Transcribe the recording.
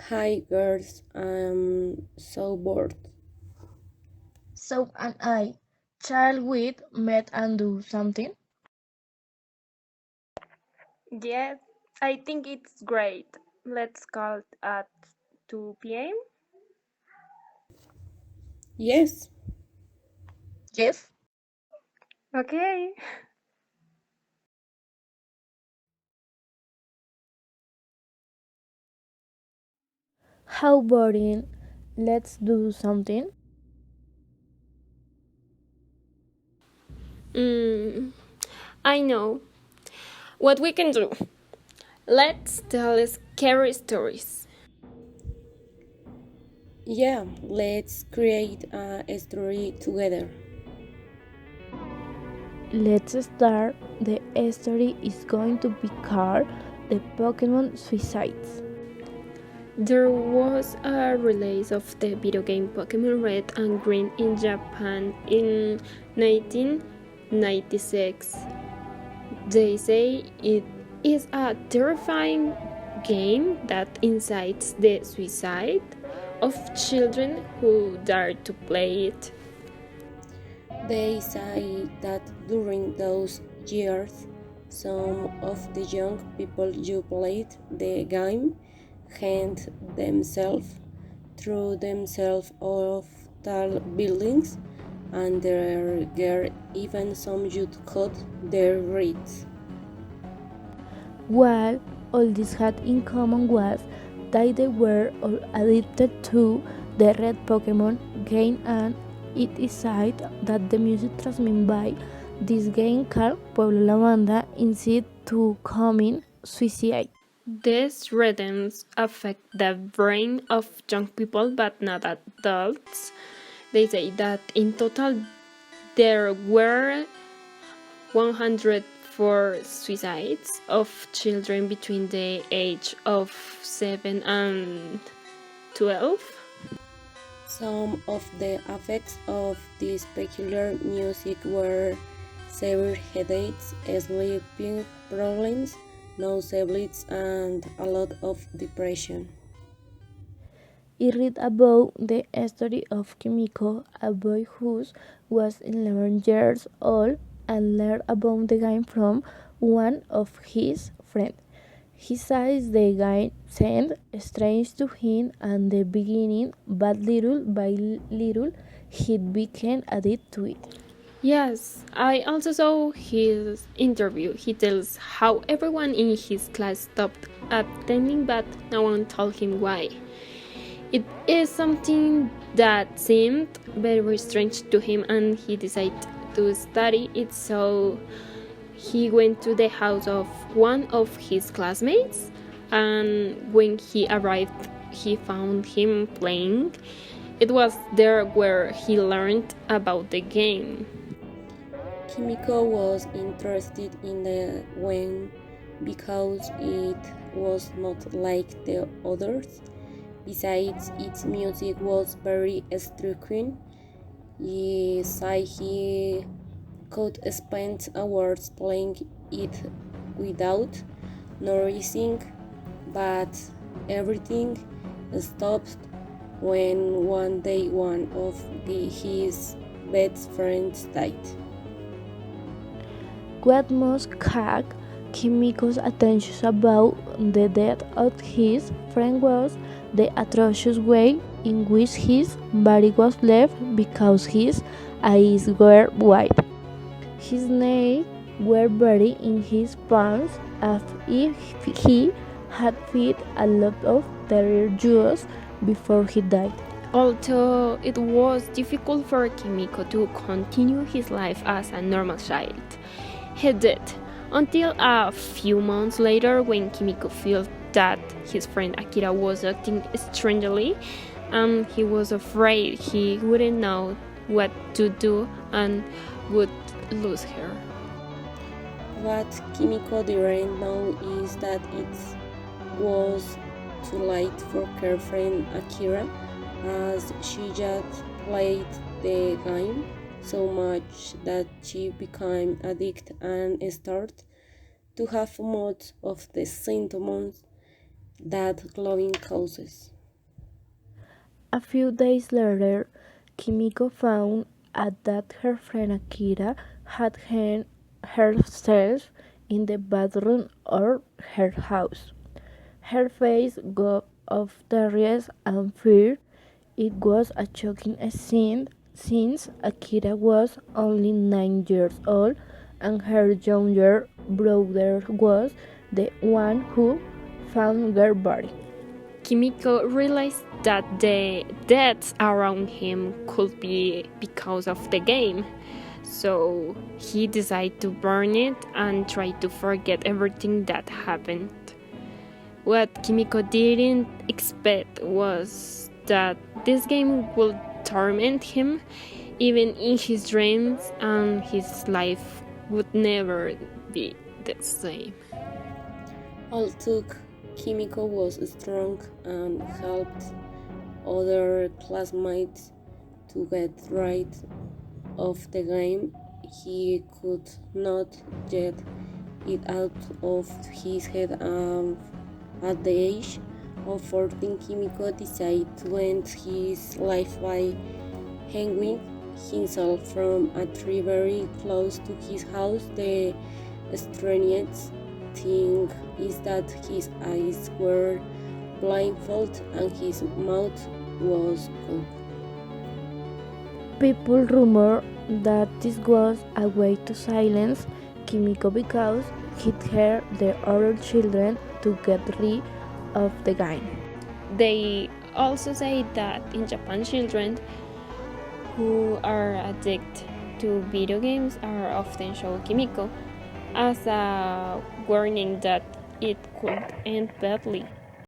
Hi girls, I'm so bored. So and I, child with met and do something. Yes, I think it's great. Let's call it at 2 p.m. Yes, Yes. Okay. How boring. Let's do something. Mm, I know what we can do. Let's tell scary stories. yeah, let's create a story together. Let's start. The story is going to be called The Pokemon Suicides. There was a release of the video game Pokemon Red and Green in Japan in 1996. They say it is a terrifying game that incites the suicide of children who dare to play it. They say that during those years, some of the young people who played the game hanged themselves, threw themselves off tall buildings, and there were even some youth cut their wrists. What all this had in common was that they were all addicted to the red Pokemon game, and it is said that the music transmitted by this game called Pueblo La Banda incited to commit suicide. These rhythms affect the brain of young people but not adults. They say that in total there were 104 suicides of children between the age of 7 and 12. Some of the effects of this peculiar music were severe headaches, sleeping problems, nosebleeds, and a lot of depression. I read about the story of Kimiko, a boy who was 11 years old and learned about the game from one of his friends. He says the game seemed strange to him at the beginning, but little by little he became addicted to it. Yes, I also saw his interview. He tells how everyone in his class stopped attending, but no one told him why. It is something that seemed very strange to him, and he decided to study it. So he went to the house of one of his classmates, and when he arrived, he found him playing. It was there where he learned about the game. Kimiko was interested in the when because it was not like the others. Besides, its music was very striking. He could spend hours playing it without noticing, but everything stopped when one day one of his best friends died. What most caught Kimiko's attention about the death of his friend was the atrocious way in which his body was left because his eyes were wide. His nails were buried in his palms as if he had fed a lot of terror juice before he died. Although it was difficult for Kimiko to continue his life as a normal child, he did, until a few months later when Kimiko felt that his friend Akira was acting strangely and he was afraid he wouldn't know what to do and would lose her. What Kimiko didn't know is that it was too late for her friend Akira, as she just played the game so much that she became addicted and started to have most of the symptoms that glowing causes. A few days later, Kimiko found out that her friend Akira had hanged herself in the bathroom of her house. Her face got of terror and fear. It was a shocking scene since Akira was only 9 years old and her younger brother was the one who found her body. Kimiko realized that the deaths around him could be because of the game. So he decided to burn it and try to forget everything that happened. What Kimiko didn't expect was that this game would torment him even in his dreams, and his life would never be the same. Although Kimiko was strong and helped other classmates to get rid of the game, he could not get it out of his head. At the age of 14, Kimiko decided to end his life by hanging himself from a tree very close to his house. The strangest thing is that his eyes were blindfolded and his mouth was covered. People rumor that this was a way to silence Kimiko because he heard the other children to get rid of the game. They also say that in Japan, children who are addicted to video games are often shown Kimiko as a warning that it could end badly.